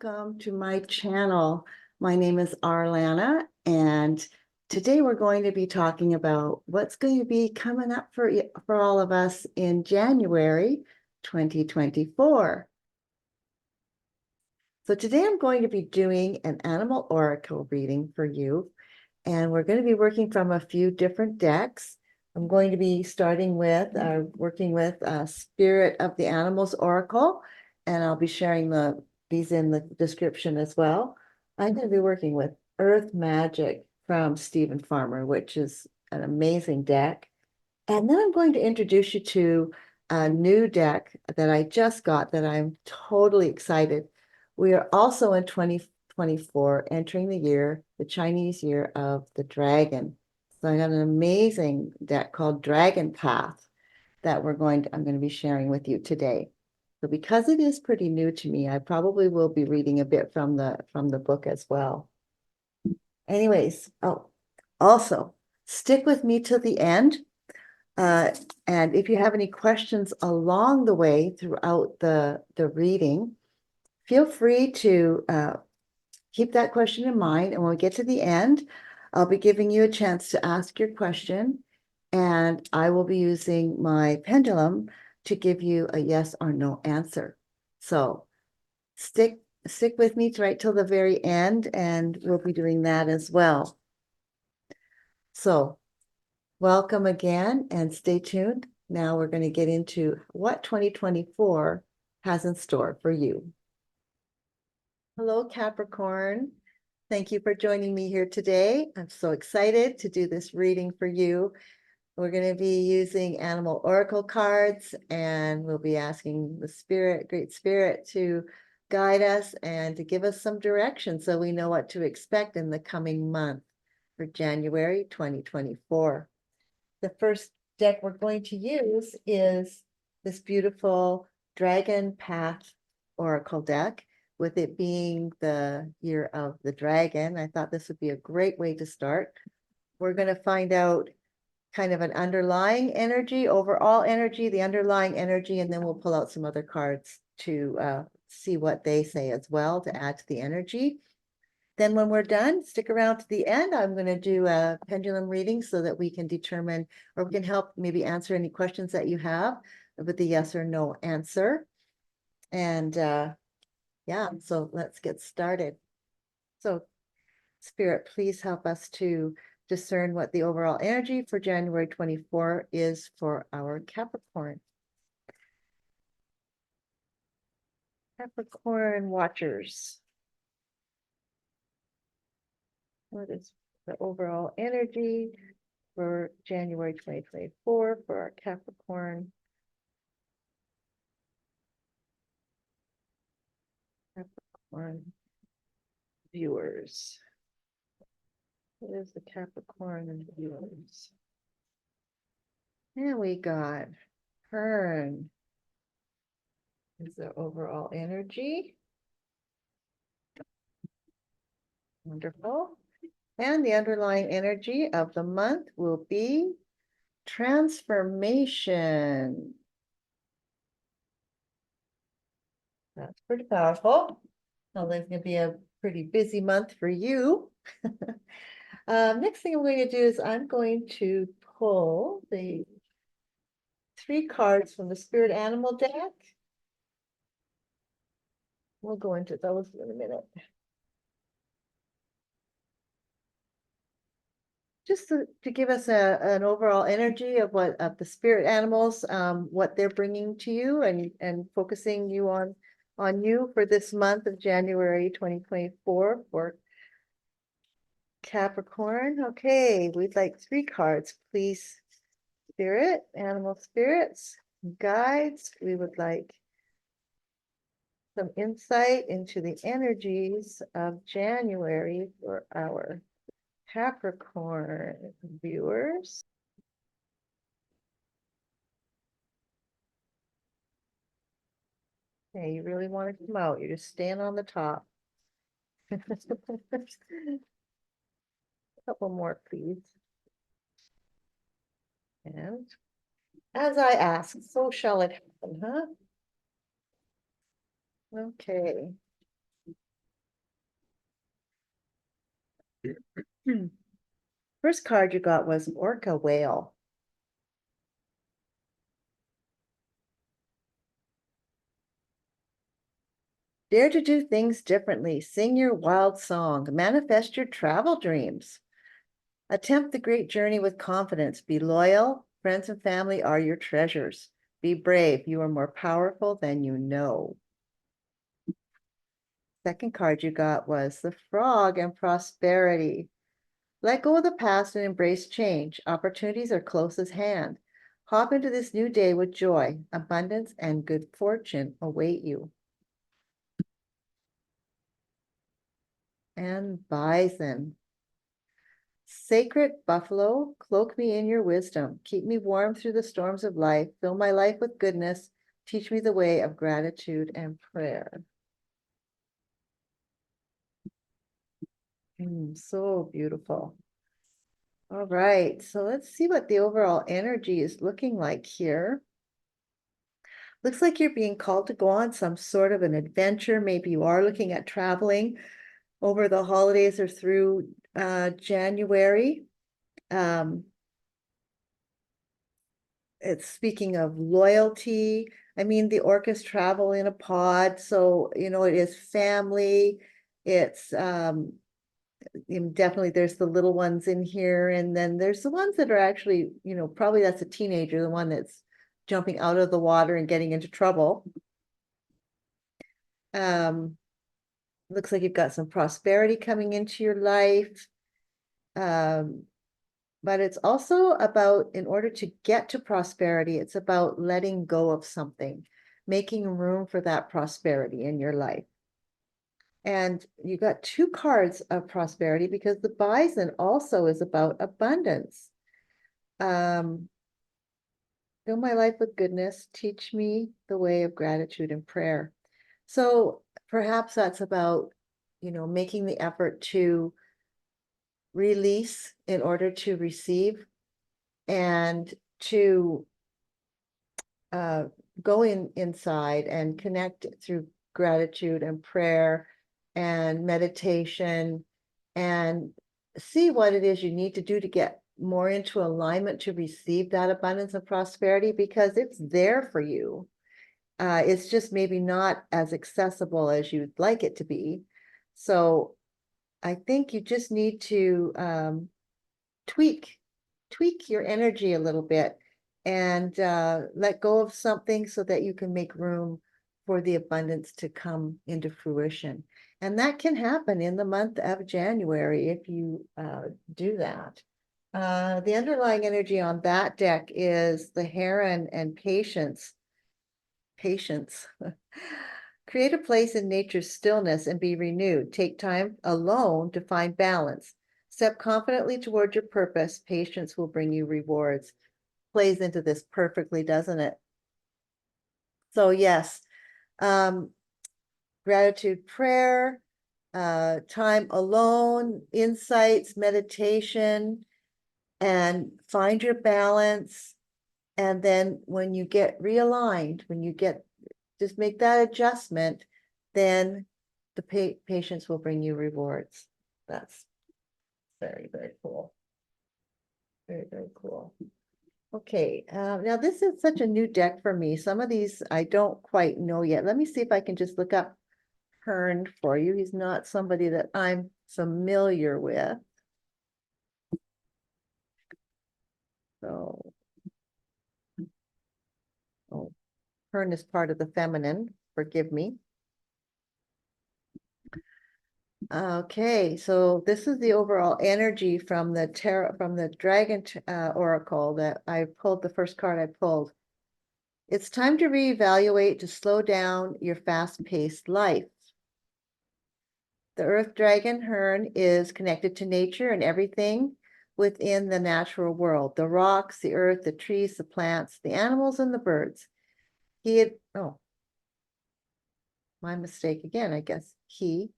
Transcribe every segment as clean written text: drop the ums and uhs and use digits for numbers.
welcome to my channel. My name is Arlana, and today we're going to be talking about what's going to be coming up for all of us in January 2024. So today I'm going to be doing an animal oracle reading for you, and we're going to be working from a few different decks. I'm going to be starting with working with Spirit of the Animals Oracle, and I'll be sharing these in the description as well. I'm going to be working with Earth Magic from Stephen Farmer, which is an amazing deck. And then I'm going to introduce you to a new deck that I just got that I'm totally excited. We are also in 2024 entering the Chinese year of the dragon. So I got an amazing deck called Dragon Path that I'm going to be sharing with you today. So because it is pretty new to me, I probably will be reading a bit from the book as well. Anyways, also stick with me till the end. And if you have any questions along the way throughout the reading, feel free to keep that question in mind. And when we get to the end, I'll be giving you a chance to ask your question. And I will be using my pendulum to give you a yes or no answer. So stick with me right till the very end, and we'll be doing that as well. So welcome again and stay tuned. Now we're going to get into what 2024 has in store for you. Hello, Capricorn. Thank you for joining me here today. I'm so excited to do this reading for you. We're going to be using animal oracle cards, and we'll be asking the Great Spirit, to guide us and to give us some direction so we know what to expect in the coming month for January 2024. The first deck we're going to use is this beautiful Dragon Path Oracle deck. With it being the year of the dragon, I thought this would be a great way to start. We're going to find out kind of an underlying energy, overall energy, the underlying energy, and then we'll pull out some other cards to see what they say as well to add to the energy. Then when we're done, stick around to the end. I'm going to do a pendulum reading so that we can determine, or we can help maybe answer any questions that you have with the yes or no answer. And yeah, so let's get started. So Spirit, please help us to discern what the overall energy for January 24 is for our Capricorn. Capricorn watchers. What is the overall energy for January 2024 for our Capricorn? Capricorn viewers. What is the Capricorn viewers? And we got Fern is the overall energy. Wonderful. And the underlying energy of the month will be transformation. That's pretty powerful. So there's going to be a pretty busy month for you. Next thing I'm going to do is I'm going to pull the 3 cards from the Spirit Animal deck. We'll go into those in a minute. Just to give us an overall energy of what the spirit animals, what they're bringing to you, and focusing you on you for this month of January 2024 for Capricorn. Okay, we'd like 3 cards, please. Spirit, animal spirits, guides. We would like some insight into the energies of January for our Capricorn viewers. Okay, you really want to come out. You're just staying on the top. A couple more, please. And as I ask, so shall it happen, huh? Okay. First card you got was Orca Whale. Dare to do things differently. Sing your wild song. Manifest your travel dreams. Attempt the great journey with confidence. Be loyal. Friends and family are your treasures. Be brave. You are more powerful than you know. Second card you got was the Frog and Prosperity. Let go of the past and embrace change. Opportunities are close at hand. Hop into this new day with joy. Abundance and good fortune await you. And Bison. Sacred buffalo, cloak me in your wisdom. Keep me warm through the storms of life. Fill my life with goodness. Teach me the way of gratitude and prayer. So beautiful. All right, so let's see what the overall energy is looking like here. Looks like you're being called to go on some sort of an adventure. Maybe you are looking at traveling over the holidays or through January. It's speaking of loyalty. I mean, the orcas travel in a pod, so it is family. It's definitely there's the little ones in here, and then there's the ones that are actually, probably that's a teenager, the one that's jumping out of the water and getting into trouble. Looks like you've got some prosperity coming into your life. But it's also about, in order to get to prosperity, it's about letting go of something, making room for that prosperity in your life. And you got two cards of prosperity because the Bison also is about abundance. Fill my life with goodness, teach me the way of gratitude and prayer. So perhaps that's about, making the effort to release in order to receive, and to go inside and connect through gratitude and prayer and meditation, and see what it is you need to do to get more into alignment to receive that abundance and prosperity, because it's there for you. It's just maybe not as accessible as you'd like it to be. So I think you just need to tweak your energy a little bit, and let go of something so that you can make room for the abundance to come into fruition. And that can happen in the month of January if you do that. The underlying energy on that deck is the Heron and Patience. Patience. Create a place in nature's stillness and be renewed. Take time alone to find balance. Step confidently toward your purpose. Patience will bring you rewards. Plays into this perfectly, doesn't it? So yes, gratitude, prayer, time alone, insights, meditation, and find your balance. And then when you get realigned, just make that adjustment, then the patience will bring you rewards. That's very, very cool. Very, very cool. Okay, now this is such a new deck for me. Some of these I don't quite know yet. Let me see if I can just look up Hearn for you. He's not somebody that I'm familiar with. So, oh, Hearn is part of the feminine, forgive me. Okay, so this is the overall energy from the dragon oracle that I pulled, the first card I pulled. It's time to reevaluate, to slow down your fast-paced life. The earth dragon Hearn is connected to nature and everything within the natural world, the rocks, the earth, the trees, the plants, the animals, and the birds. Oh, my mistake again, I guess. He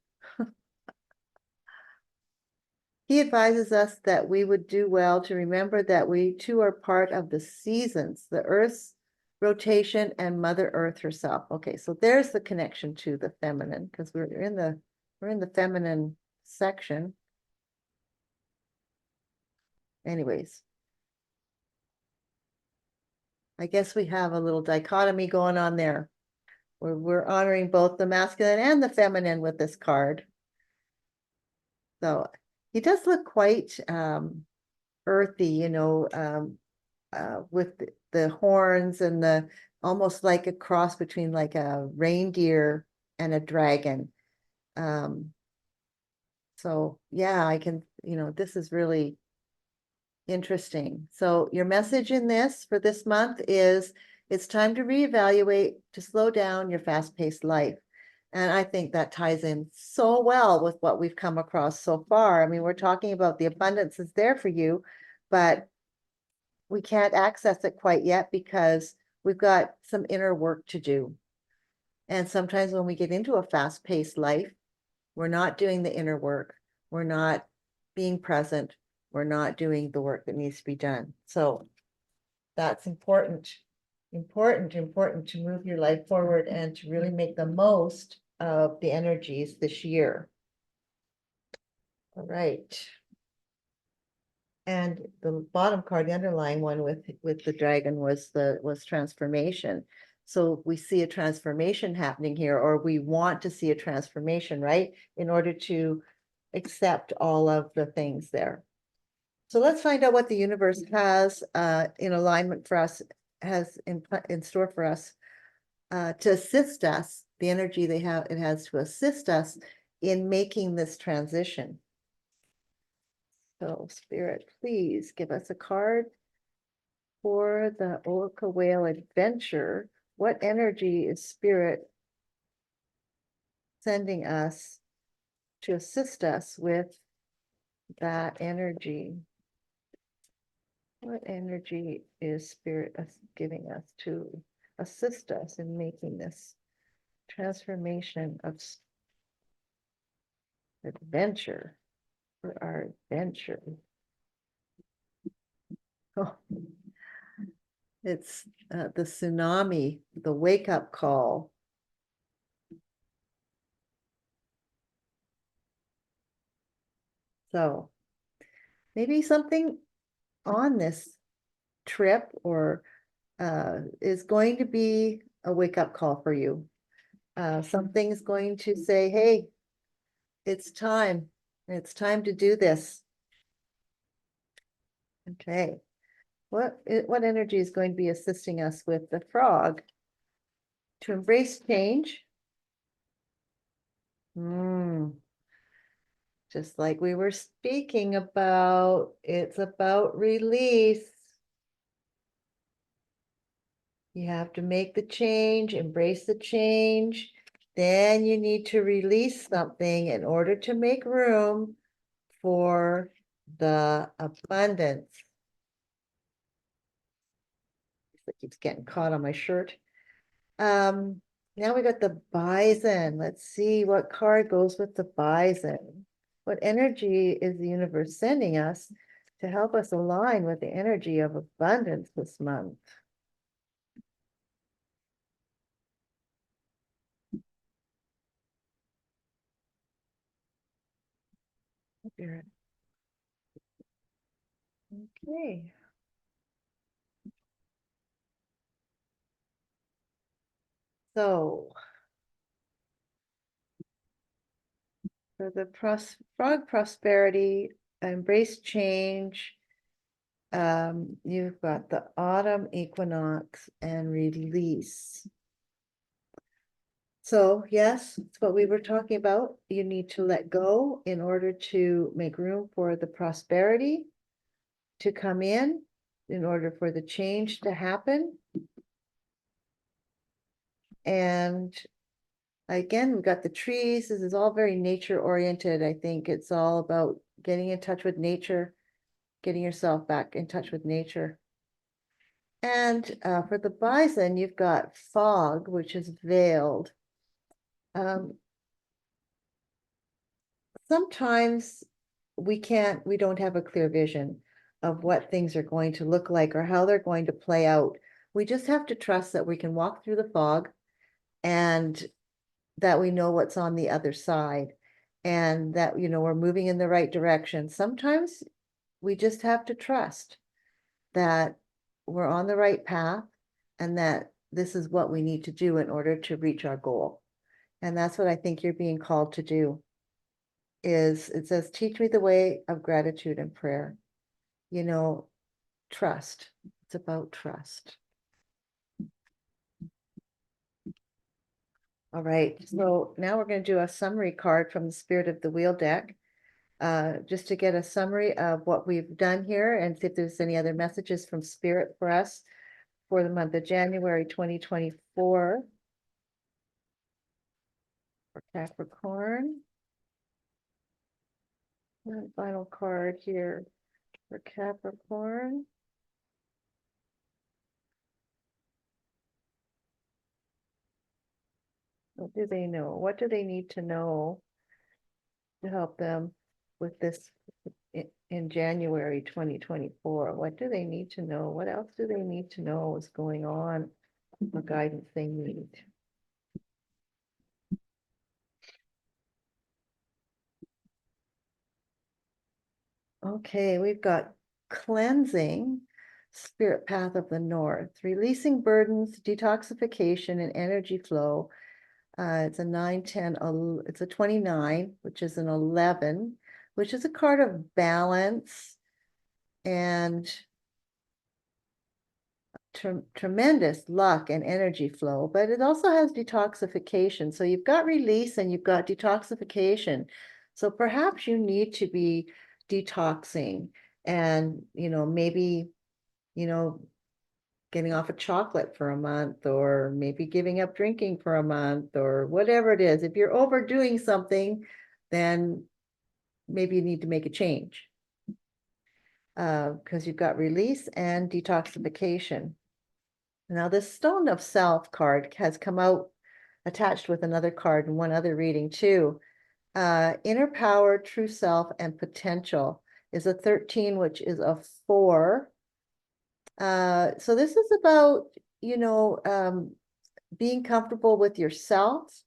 advises us that we would do well to remember that we too are part of the seasons, the Earth's rotation, and Mother Earth herself. Okay, so there's the connection to the feminine, because we're in the feminine section. anyways. I guess we have a little dichotomy going on there. We're honoring both the masculine and the feminine with this card. So he does look quite earthy, you know, with the horns and the almost like a cross between like a reindeer and a dragon. So yeah, I can, you know, this is really interesting. So your message in this for this month is it's time to reevaluate, to slow down your fast-paced life. And I think that ties in so well with what we've come across so far. I mean, we're talking about the abundance is there for you, but we can't access it quite yet because we've got some inner work to do. And sometimes when we get into a fast-paced life, we're not doing the inner work. We're not being present. We're not doing the work that needs to be done. So that's important to move your life forward and to really make the most of the energies this year. All right. And the bottom card, the underlying one with the dragon was transformation. So we see a transformation happening here, or we want to see a transformation, right? In order to accept all of the things there. So let's find out what the universe has in alignment for us, has in store for us to assist us, the energy it has to assist us in making this transition. So Spirit, please give us a card for the Orca Whale Adventure. What energy is Spirit sending us to assist us with that energy? What energy is Spirit giving us to assist us in making this transformation of adventure, for our adventure? Oh, it's the tsunami, the wake-up call. So maybe something on this trip or is going to be a wake-up call for you. Something's going to say, hey, it's time. It's time to do this. Okay. What energy is going to be assisting us with the frog to embrace change? Just like we were speaking about, it's about release. You have to make the change, embrace the change. Then you need to release something in order to make room for the abundance. It keeps getting caught on my shirt. Now we got the bison. Let's see what card goes with the bison. What energy is the universe sending us to help us align with the energy of abundance this month? Okay. So for the frog prosperity, embrace change. You've got the autumn equinox and release. So yes, it's what we were talking about. You need to let go in order to make room for the prosperity to come in order for the change to happen. And again, we've got the trees. This is all very nature oriented. I think it's all about getting in touch with nature, getting yourself back in touch with nature. And for the bison, you've got fog, which is veiled. Sometimes we don't have a clear vision of what things are going to look like or how they're going to play out. We just have to trust that we can walk through the fog and that we know what's on the other side and that, you know, we're moving in the right direction. Sometimes we just have to trust that we're on the right path and that this is what we need to do in order to reach our goal. And that's what I think you're being called to do. Is it says, teach me the way of gratitude and prayer. You know, trust. It's about trust. All right, so now we're going to do a summary card from the Spirit of the Wheel deck, just to get a summary of what we've done here and see if there's any other messages from Spirit for us for the month of January 2024 for Capricorn. And final card here for Capricorn. What do they know? What do they need to know to help them with this in January 2024? What do they need to know? What else do they need to know is going on? What guidance they need? Okay, we've got cleansing, spirit path of the north, releasing burdens, detoxification, and energy flow. It's a 9, 10, it's a 29, which is an 11, which is a card of balance and tremendous luck and energy flow, but it also has detoxification. So you've got release and you've got detoxification. So perhaps you need to be detoxing and, maybe, getting off of chocolate for a month, or maybe giving up drinking for a month, or whatever it is. If you're overdoing something, then maybe you need to make a change. Because you've got release and detoxification. Now, this Stone of Self card has come out attached with another card and one other reading too. Inner power, true self, and potential is a 13, which is a 4. So this is about, being comfortable with yourself,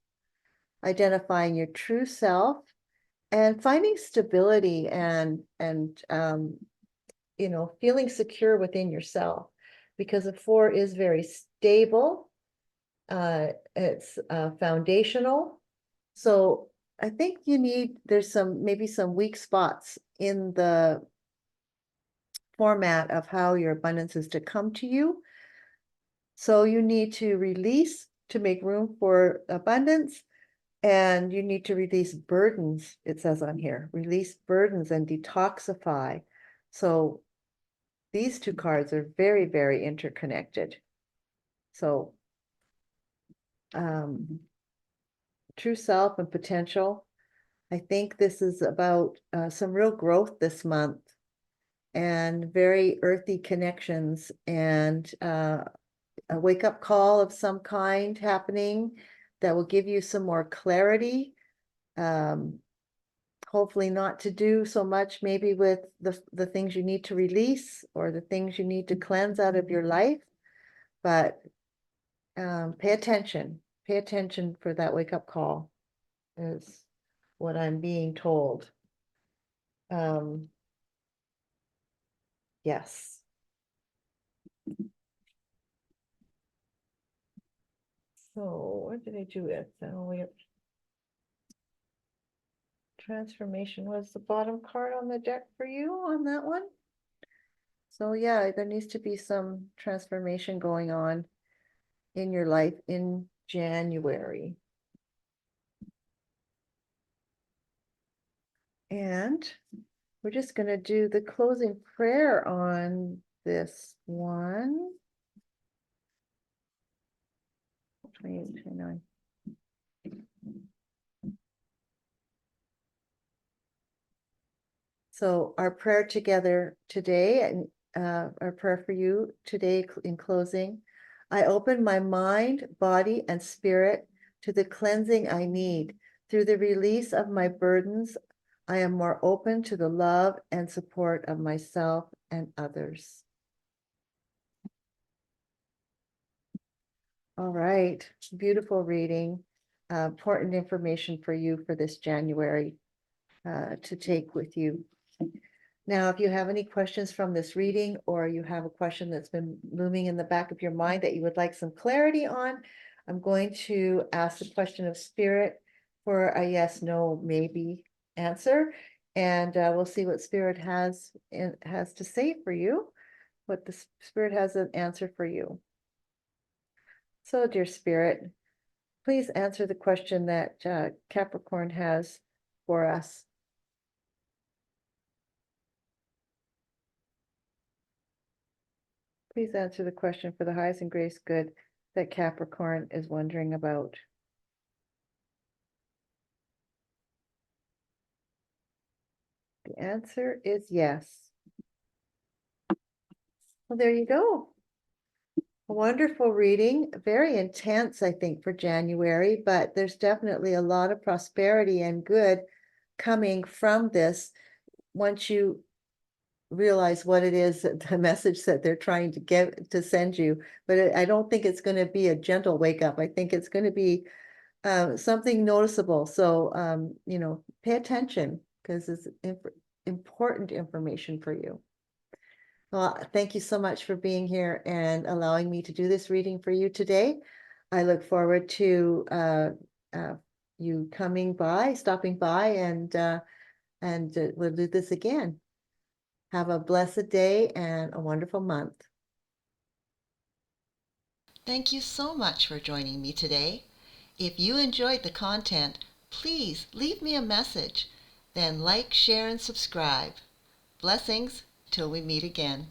identifying your true self, and finding stability and feeling secure within yourself, because a 4 is very stable. It's foundational. So I think there's maybe some weak spots in the format of how your abundance is to come to you. So you need to release to make room for abundance, and you need to release burdens. It says on here, release burdens and detoxify. So these two cards are very, very interconnected. So true self and potential. I think this is about some real growth this month, and very earthy connections, and a wake-up call of some kind happening that will give you some more clarity. Hopefully not to do so much maybe with the things you need to release or the things you need to cleanse out of your life, but pay attention for that wake-up call is what I'm being told. Yes. So what did I do with? We have transformation was the bottom card on the deck for you on that one. So yeah, there needs to be some transformation going on in your life in January. And we're just going to do the closing prayer on this one. 28, 29. So our prayer together today, and our prayer for you today in closing, I open my mind, body, and spirit to the cleansing I need. Through the release of my burdens, I am more open to the love and support of myself and others. All right, beautiful reading, important information for you for this January to take with you. Now, if you have any questions from this reading, or you have a question that's been looming in the back of your mind that you would like some clarity on, I'm going to ask the question of spirit for a yes, no, maybe answer. And we'll see what spirit has to say for you, what the spirit has an answer for you. So, dear spirit, please answer the question that Capricorn has for us. Please answer the question for the highest and greatest good that Capricorn is wondering about. The answer is yes. Well, there you go. A wonderful reading, very intense, I think, for January, but there's definitely a lot of prosperity and good coming from this once you realize what it is, the message that they're trying to send you. But I don't think it's going to be a gentle wake up. I think it's going to be something noticeable. So, pay attention, because it's important information for you. Well, thank you so much for being here and allowing me to do this reading for you today. I look forward to you stopping by, and we'll do this again. Have a blessed day and a wonderful month. Thank you so much for joining me today. If you enjoyed the content, please leave me a message. Then like, share, and subscribe. Blessings till we meet again.